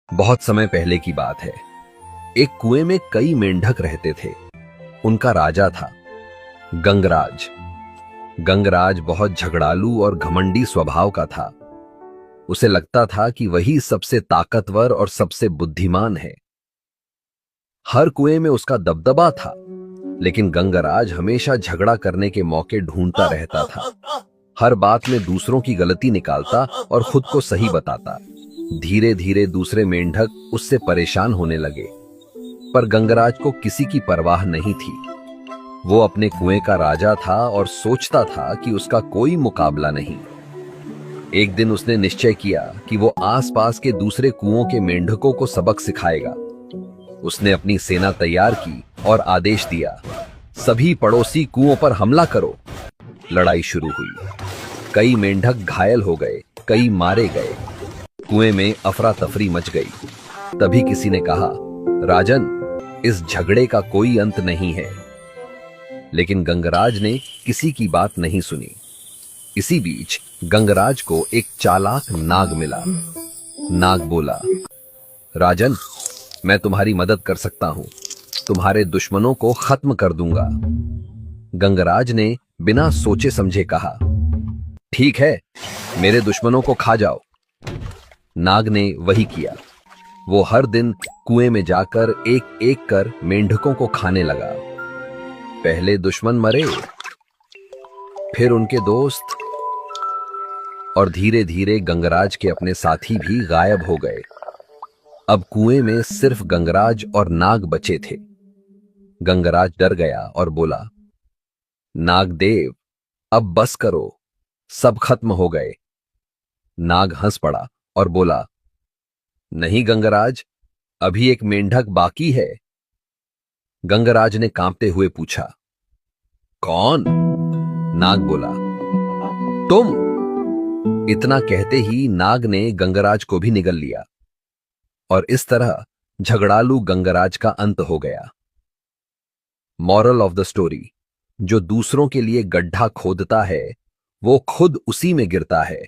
बहुत समय पहले की बात है। एक कुएं में कई मेंढक रहते थे। उनका राजा था गंगराज। गंगराज बहुत झगड़ालू और घमंडी स्वभाव का था। उसे लगता था कि वही सबसे ताकतवर और सबसे बुद्धिमान है। हर कुएं में उसका दबदबा था, लेकिन गंगराज हमेशा झगड़ा करने के मौके ढूंढता रहता था। हर बात में दूसरों की गलती निकालता और खुद को सही बताता। धीरे धीरे दूसरे मेंढक उससे परेशान होने लगे, पर गंगराज को किसी की परवाह नहीं थी। वो अपने कुएं का राजा था और सोचता था कि उसका कोई मुकाबला नहीं। एक दिन उसने निश्चय किया कि वो आसपास के दूसरे कुओं के मेंढकों को सबक सिखाएगा। उसने अपनी सेना तैयार की और आदेश दिया, सभी पड़ोसी कुओं पर हमला करो। लड़ाई शुरू हुई। कई मेंढक घायल हो गए, कई मारे गए। कुएं में अफरा तफरी मच गई। तभी किसी ने कहा, राजन, इस झगड़े का कोई अंत नहीं है। लेकिन गंगराज ने किसी की बात नहीं सुनी। इसी बीच गंगराज को एक चालाक नाग मिला। नाग बोला, राजन, मैं तुम्हारी मदद कर सकता हूं। तुम्हारे दुश्मनों को खत्म कर दूंगा। गंगराज ने बिना सोचे समझे कहा, ठीक है, मेरे दुश्मनों को खा जाओ। नाग ने वही किया। वो हर दिन कुएं में जाकर एक एक कर मेंढकों को खाने लगा। पहले दुश्मन मरे, फिर उनके दोस्त, और धीरे धीरे गंगराज के अपने साथी भी गायब हो गए। अब कुएं में सिर्फ गंगराज और नाग बचे थे। गंगराज डर गया और बोला, नागदेव, अब बस करो, सब खत्म हो गए। नाग हंस पड़ा और बोला, नहीं गंगराज, अभी एक मेंढक बाकी है। गंगराज ने कांपते हुए पूछा, कौन? नाग बोला, तुम। इतना कहते ही नाग ने गंगराज को भी निगल लिया, और इस तरह झगड़ालू गंगराज का अंत हो गया। मॉरल ऑफ द स्टोरी, जो दूसरों के लिए गड्ढा खोदता है वो खुद उसी में गिरता है।